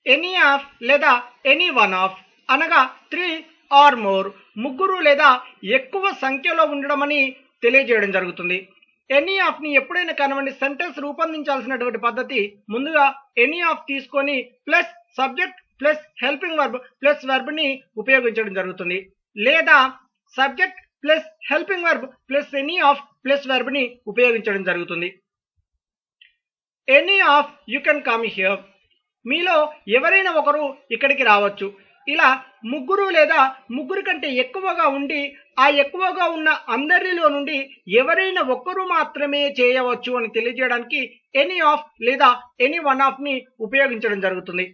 Any of లేదా any one of అనగా 3 are more ముగ్గురు లేదా ఎక్కువ సంఖ్యలో ఉండడం అని తెలియజేయడం జరుగుతుంది. ఎనీ ఆఫ్ ని ఎప్పుడైనా కానివ్వండి సెంటెన్స్ రూపొందించాల్సినటువంటి పద్ధతి ముందుగా ఎనీ ఆఫ్ తీసుకొని plus subject plus helping verb plus verb ని ఉపయోగించడం జరుగుతుంది. లేదా subject plus helping verb plus any of plus verb ని ఉపయోగించడం జరుగుతుంది. Any of you can come here, మీలో ఎవరైనా ఒకరు ఇక్కడికి రావచ్చు. ఇలా ముగ్గురు లేదా ముగ్గురు కంటే ఎక్కువగా ఉండి ఆ ఎక్కువగా ఉన్న అందరిలో నుండి ఎవరైనా ఒక్కరు మాత్రమే చేయవచ్చు అని తెలియజేయడానికి ఎనీ ఆఫ్ లేదా ఎనీ వన్ ఆఫ్ ని ఉపయోగించడం జరుగుతుంది.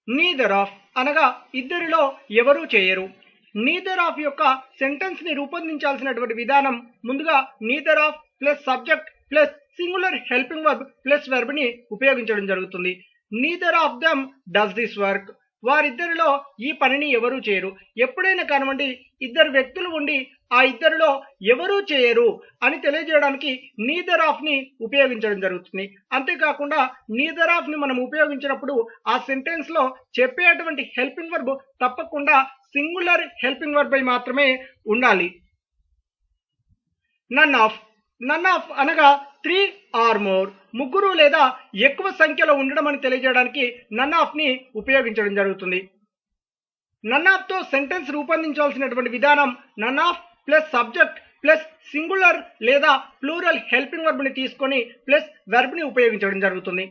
నీదర్ ఆఫ్ అనగా ఇద్దరిలో ఎవరూ చేయరు. నీదర్ ఆఫ్ యొక్క సెంటెన్స్ ని రూపొందించాల్సినటువంటి విధానం ముందుగా neither of plus subject plus singular helping verb plus verb ని ఉపయోగించడం జరుగుతుంది. Neither of them does this work, వారిద్దరిలో ఈ పనిని ఎవరూ చేయరు. ఎప్పుడైనా కానివ్వండి ఇద్దరు వ్యక్తులు ఉండి ఆ ఇద్దరిలో ఎవరూ చేయరు అని తెలియజేయడానికి నీదర్ ఆఫ్ ని ఉపయోగించడం జరుగుతుంది. అంతేకాకుండా నీదర్ ఆఫ్ ని మనం ఉపయోగించినప్పుడు ఆ సెంటెన్స్ లో చెప్పేటువంటి హెల్పింగ్ వర్బ్ తప్పకుండా సింగులర్ హెల్పింగ్ వర్బ్ అయి మాత్రమే ఉండాలి. నన్ ఆఫ్ అనగా 3 ఆర్ మోర్ ముగ్గురు లేదా ఎక్కువ సంఖ్యలో ఉండడం అని తెలియజేయడానికి నన్ ఆఫ్ ని ఉపయోగించడం జరుగుతుంది. నన్ ఆఫ్ తో సెంటెన్స్ రూపొందించాల్సినటువంటి విధానం none of plus subject plus singular లేదా ప్లూరల్ హెల్పింగ్ వర్బ్ ని తీసుకొని ప్లస్ వెర్బ్ ని ఉపయోగించడం జరుగుతుంది.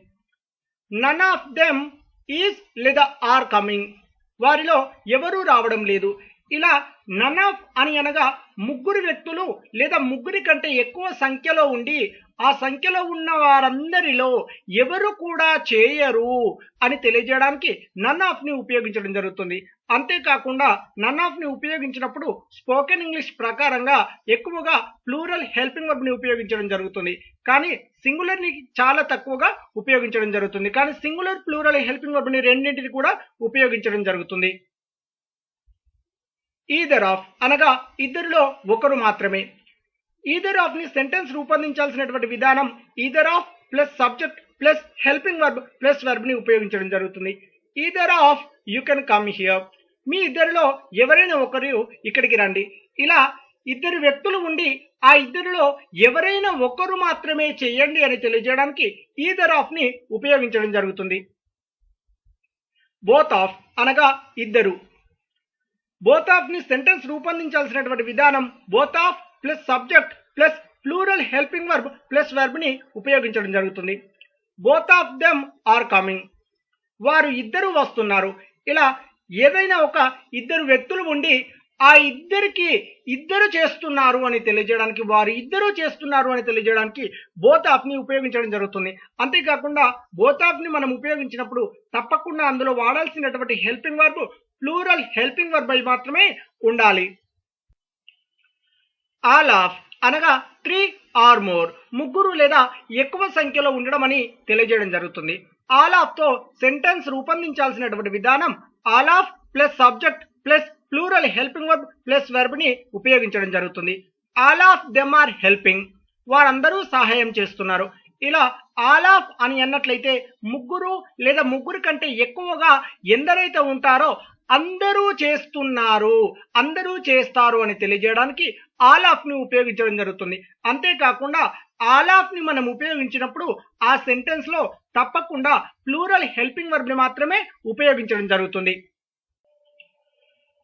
నన్ ఆఫ్ దెమ్ ఈజ్ లేదా ఆర్ కమింగ్, వారిలో ఎవరూ రావడం లేదు. ఇలా నన్ ఆఫ్ అని అనగా ముగ్గురు వ్యక్తులు లేదా ముగ్గురి కంటే ఎక్కువ సంఖ్యలో ఉండి ఆ సంఖ్యలో ఉన్న వారందరిలో ఎవరు కూడా చేయరు అని తెలియజేయడానికి నన్ ఆఫ్ ని ఉపయోగించడం జరుగుతుంది. అంతేకాకుండా నన్ ఆఫ్ ని ఉపయోగించినప్పుడు స్పోకెన్ ఇంగ్లీష్ ప్రకారంగా ఎక్కువగా ప్లూరల్ హెల్పింగ్ వర్బ్ ని ఉపయోగించడం జరుగుతుంది. కానీ సింగులర్ ని చాలా తక్కువగా ఉపయోగించడం జరుగుతుంది. కానీ సింగులర్ ప్లూరల్ హెల్పింగ్ వర్బ్ ని రెండింటిని కూడా ఉపయోగించడం జరుగుతుంది. ఈదర్ ఆఫ్ అనగా ఇద్దరిలో ఒకరు మాత్రమే. ఈదర్ ఆఫ్ ని సెంటెన్స్ రూపొందించాల్సినటువంటి విధానం either of plus subject plus helping verb plus verb ని ఉపయోగించడం జరుగుతుంది. Either of you can come here, మీ ఇద్దరిలో ఎవరైనా ఒకరు ఇక్కడికి రండి. ఇలా ఇద్దరు వ్యక్తులు ఉండి ఆ ఇద్దరిలో ఎవరైనా ఒకరు మాత్రమే చేయండి అని తెలియజేయడానికి ఈదర్ ఆఫ్ ని ఉపయోగించడం జరుగుతుంది. బోత్ ఆఫ్ అనగా ఇద్దరు. బోత్ ఆఫ్ ని సెంటెన్స్ రూపొందించాల్సినటువంటి విధానం both of plus subject plus plural helping verb plus verb ని ఉపయోగించడం జరుగుతుంది. Both of them are coming, వారు ఇద్దరు వస్తున్నారు. ఇలా ఏదైనా ఒక ఇద్దరు వ్యక్తులు ఉండి ఆ ఇద్దరికి ఇద్దరు చేస్తున్నారు అని తెలియజేయడానికి వారు ఇద్దరు చేస్తున్నారు అని తెలియజేయడానికి బోత్ ఆఫ్ ని ఉపయోగించడం జరుగుతుంది. అంతేకాకుండా బోత్ ఆఫ్ ని మనం ఉపయోగించినప్పుడు తప్పకుండా అందులో వాడాల్సినటువంటి helping verb plural helping verb అయి మాత్రమే ఉండాలి. ఆల్ ఆఫ్ అనగా 3 ఆర్ మోర్ ముగ్గురు లేదా ఎక్కువ సంఖ్యలో ఉండడం అని తెలియజేయడం జరుగుతుంది. ఆల్ ఆఫ్ తో సెంటెన్స్ రూపొందించాల్సినటువంటి విధానం all of plus subject plus plural helping verb plus verb ని ఉపయోగించడం జరుగుతుంది. All of them are helping, వారందరూ సహాయం చేస్తున్నారు. ఇలా ఆల్ ఆఫ్ అని అన్నట్లయితే ముగ్గురు లేదా ముగ్గురు కంటే ఎక్కువగా ఎందరైతే ఉంటారో అందరూ చేస్తున్నారు, అందరూ చేస్తారు అని తెలియజేయడానికి ఆల్ ఆఫ్ ని ఉపయోగించడం జరుగుతుంది. అంతేకాకుండా ఆల్ ఆఫ్ ని మనం ఉపయోగించినప్పుడు ఆ సెంటెన్స్ లో తప్పకుండా ప్లూరల్ హెల్పింగ్ వర్బ్ ని మాత్రమే ఉపయోగించడం జరుగుతుంది.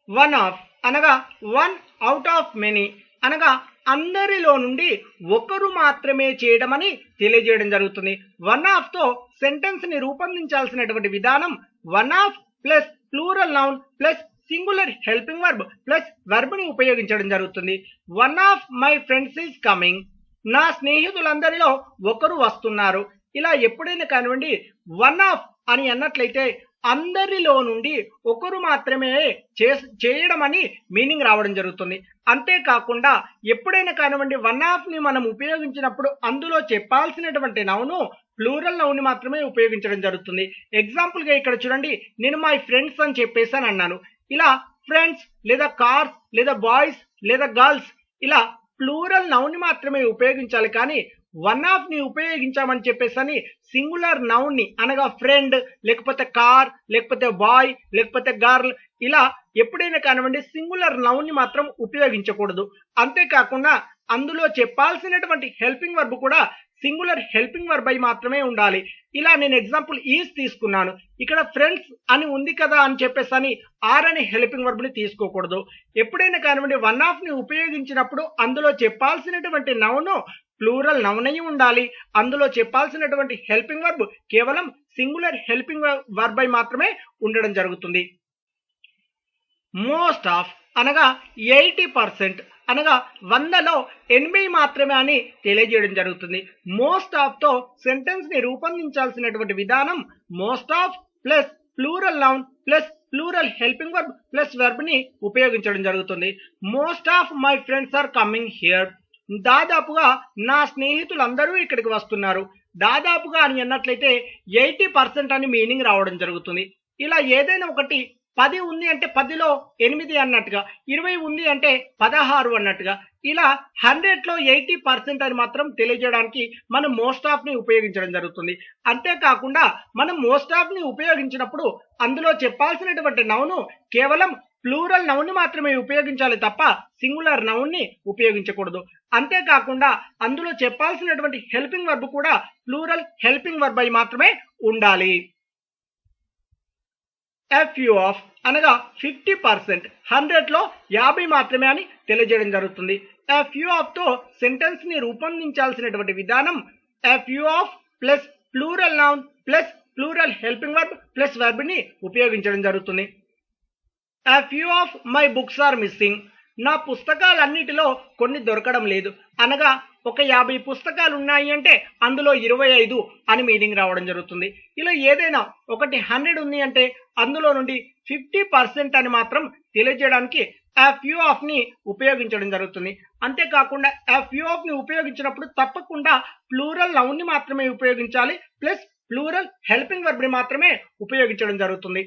వన్ ఆఫ్ అనగా వన్ అవుట్ ఆఫ్ మెనీ అనగా అందరిలో నుండి ఒకరు మాత్రమే చేయడం అని తెలియజేయడం జరుగుతుంది. వన్ ఆఫ్ తో సెంటెన్స్ ని రూపొందించాల్సినటువంటి విధానం one of plus plural noun plus singular helping verb plus verb ని ఉపయోగించడం జరుగుతుంది. One of my friends is coming, నా స్నేహితులందరిలో ఒకరు వస్తున్నారు. ఇలా ఎప్పుడైనా కానివ్వండి వన్ ఆఫ్ అని అన్నట్లయితే అందరిలో నుండి ఒకరు మాత్రమే చేయడం అని మీనింగ్ రావడం జరుగుతుంది. అంతేకాకుండా ఎప్పుడైనా కానివ్వండి వన్ ఆఫ్ ని మనం ఉపయోగించినప్పుడు అందులో చెప్పాల్సినటువంటి నౌను ప్లూరల్ నౌన్ ని మాత్రమే ఉపయోగించడం జరుగుతుంది. ఎగ్జాంపుల్ గా ఇక్కడ చూడండి, నేను మై ఫ్రెండ్స్ అని చెప్పేసాను అన్నాను. ఇలా ఫ్రెండ్స్ లేదా కార్స్ లేదా బాయ్స్ లేదా గర్ల్స్ ఇలా ప్లూరల్ నౌన్ ని మాత్రమే ఉపయోగించాలి. కానీ వన్ ఆఫ్ ని ఉపయోగించామని చెప్పేసి సింగులర్ నౌన్ ని అనగా ఫ్రెండ్, లేకపోతే కార్, లేకపోతే బాయ్, లేకపోతే గర్ల్, ఇలా ఎప్పుడైనా కానివ్వండి సింగులర్ నౌన్ ని మాత్రం ఉపయోగించకూడదు. అంతేకాకుండా అందులో చెప్పాల్సినటువంటి హెల్పింగ్ వర్బ్ కూడా సింగులర్ హెల్పింగ్ వర్బ్ అయి మాత్రమే ఉండాలి. ఇలా నేను ఎగ్జాంపుల్ ఈజ్ తీసుకున్నాను. ఇక్కడ ఫ్రెండ్స్ అని ఉంది కదా అని చెప్పేసి ఆర్ అనే హెల్పింగ్ వర్బ్ ని తీసుకోకూడదు. ఎప్పుడైనా కానివ్వండి వన్ ఆఫ్ ని ఉపయోగించినప్పుడు అందులో చెప్పాల్సినటువంటి నౌన్ ప్లూరల్ నౌన్ అయి ఉండాలి. అందులో చెప్పాల్సినటువంటి హెల్పింగ్ వర్బ్ కేవలం సింగులర్ హెల్పింగ్ వర్బ్ అయి మాత్రమే ఉండడం జరుగుతుంది. మోస్ట్ ఆఫ్ అనగా 80%, అనగా 100లో 80 మాత్రమే అని తెలియజేయడం జరుగుతుంది. మోస్ట్ ఆఫ్ తో సెంటెన్స్ ని రూపొందించాల్సినటువంటి విధానం most of plus plural noun plus plural helping verb plus verb ని ఉపయోగించడం జరుగుతుంది. Most of my friends are coming here. దాదాపుగా నా స్నేహితులందరూ ఇక్కడికి వస్తున్నారు. దాదాపుగా అని అన్నట్లయితే 80% అని మీనింగ్ రావడం జరుగుతుంది. ఇలా ఏదైనా ఒకటి 10 ఉంది అంటే 10లో 8 అన్నట్టుగా, 20 ఉంది అంటే 16 అన్నట్టుగా, ఇలా 100లో 80% అని మాత్రం తెలియజేయడానికి మనం మోస్ట్ ఆఫ్ ని ఉపయోగించడం జరుగుతుంది. అంతేకాకుండా మనం మోస్ట్ ఆఫ్ ని ఉపయోగించినప్పుడు అందులో చెప్పాల్సినటువంటి నౌను కేవలం ప్లూరల్ నౌన్ ని మాత్రమే ఉపయోగించాలి తప్ప సింగులర్ నౌన్ ని ఉపయోగించకూడదు. అంతేకాకుండా అందులో చెప్పాల్సినటువంటి హెల్పింగ్ వర్బ్ కూడా ప్లూరల్ హెల్పింగ్ వర్బ్ అయి మాత్రమే ఉండాలి. ఫ్యూ ఆఫ్ అనగా 50%, 100లో 50 మాత్రమే అని తెలియజేయడం జరుగుతుంది. ఫ్యూ ఆఫ్ తో సెంటెన్స్ ని రూపొందించాల్సినటువంటి విధానం few of plus plural noun plus plural helping verb plus verb ని ఉపయోగించడం జరుగుతుంది. Few of my books are missing. నా పుస్తకాలన్నిటిలో కొన్ని దొరకడం లేదు, అనగా ఒక 50 పుస్తకాలు ఉన్నాయి అంటే అందులో 25 అని మీనింగ్ రావడం జరుగుతుంది. ఇలా ఏదైనా ఒకటి 100 ఉంది అంటే అందులో నుండి 50% అని మాత్రం తెలియజేయడానికి ఫ్యూ ఆఫ్ ని ఉపయోగించడం జరుగుతుంది. అంతేకాకుండా ఫ్యూ ఆఫ్ ని ఉపయోగించినప్పుడు తప్పకుండా ప్లూరల్ నౌన్ ని మాత్రమే ఉపయోగించాలి, ప్లస్ ప్లూరల్ హెల్పింగ్ వర్బ్ ని మాత్రమే ఉపయోగించడం జరుగుతుంది.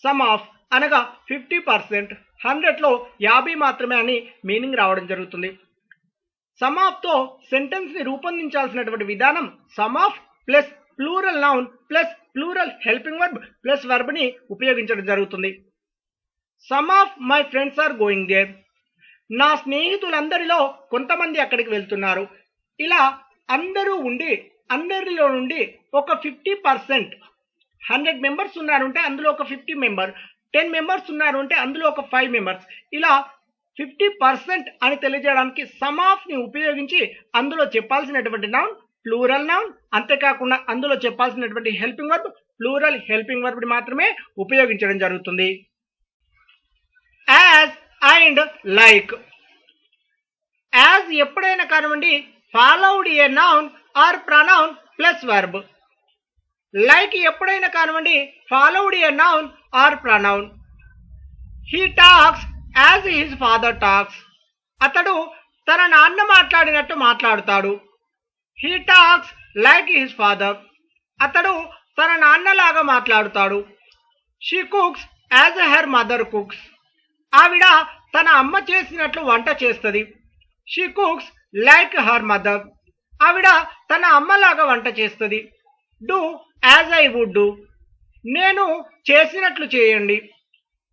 సమ్ ఆఫ్ అనగా 50%, 100లో 50 మాత్రమే అని మీనింగ్ రావడం జరుగుతుంది. సమ్ ఆఫ్ తో సెంటెన్స్ ని రూపొందించాల్సినటువంటి విధానం some of plus plural noun plus plural helping verb plus verb ని ఉపయోగించడం జరుగుతుంది. Some of my friends are going there. నా స్నేహితులందరిలో కొంతమంది అక్కడికి వెళ్తున్నారు. ఇలా అందరూ ఉండి అందరిలో నుండి ఒక 50%, 100 మెంబర్స్ ఉన్నారు అంటే అందులో ఒక 50 మెంబర్, 10 మెంబర్స్ ఉన్నారు అంటే అందులో ఒక 5 మెంబర్స్, ఇలా 50% అని తెలియజేయడానికి సమ్ ఆఫ్ ని ఉపయోగించి అందులో చెప్పాల్సినటువంటి నౌన్ ప్లూరల్ నౌన్, అంతేకాకుండా అందులో చెప్పాల్సినటువంటి helping verb plural helping verb మాత్రమే ఉపయోగించడం జరుగుతుంది. As and like. యాజ్ ఎప్పుడైనా కానివ్వండి followed a noun or pronoun plus verb. Like ఎప్పుడైనా కానివ్వండి followed a noun or pronoun. He talks as his father talks. అతడు తన నాన్న మాట్లాడినట్టు మాట్లాడుతాడు. He talks like his father. అతడు తన నాన్నలాగా మాట్లాడుతాడు. She cooks as her mother cooks. ఆవిడ తన అమ్మ చేసినట్లు వంట చేస్తుంది. She cooks like her mother. ఆవిడ తన అమ్మలాగా వంట చేస్తుంది. Do as I would do. నేను చేసినట్లు చేయండి.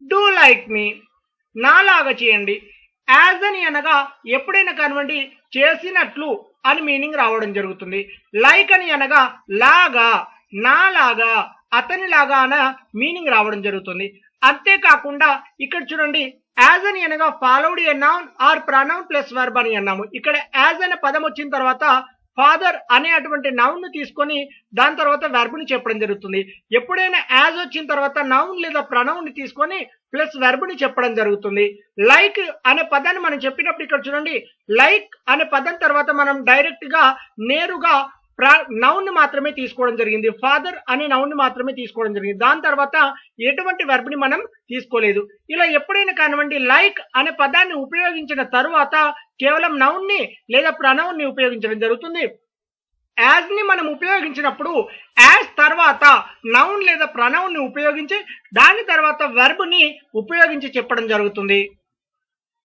Do like me. నాలాగా చేయండి. యాజ్ అని అనగా ఎప్పుడైనా కానివ్వండి చేసినట్లు అని మీనింగ్ రావడం జరుగుతుంది. లైక్ అని అనగా లాగా, నాలాగా, అతనిలాగా అన మీనింగ్ రావడం జరుగుతుంది. అంతేకాకుండా ఇక్కడ చూడండి యాజ్ అని అనగా followed a noun or pronoun plus verb అని అన్నాము. ఇక్కడ యాజ్ అనే పదం వచ్చిన తర్వాత ఫాదర్ అనే అటువంటి నౌన్ ను తీసుకొని దాని తర్వాత వెర్బ్ ని చెప్పడం జరుగుతుంది. ఎప్పుడైనా యాజ్ వచ్చిన తర్వాత నౌన్ లేదా ప్రనౌన్ ని తీసుకొని ప్లస్ వెర్బ్ ని చెప్పడం జరుగుతుంది. లైక్ అనే పదాన్ని మనం చెప్పినప్పుడు ఇక్కడ చూడండి లైక్ అనే పదం తర్వాత మనం డైరెక్ట్ గా నేరుగా నౌన్ ని మాత్రమే తీసుకోవడం జరిగింది. ఫాదర్ అనే నౌన్ ని మాత్రమే తీసుకోవడం జరిగింది. దాని తర్వాత ఎటువంటి వెర్బ్ ని మనం తీసుకోలేదు. ఇలా ఎప్పుడైనా కానివ్వండి లైక్ అనే పదాన్ని ఉపయోగించిన తరువాత కేవలం నౌన్ ని లేదా ప్రనౌన్ ని ఉపయోగించడం జరుగుతుంది. యాజ్ ని మనం ఉపయోగించినప్పుడు యాజ్ తర్వాత నౌన్ లేదా ప్రనౌన్ ని ఉపయోగించి దాని తర్వాత వెర్బ్ ని ఉపయోగించి చెప్పడం జరుగుతుంది.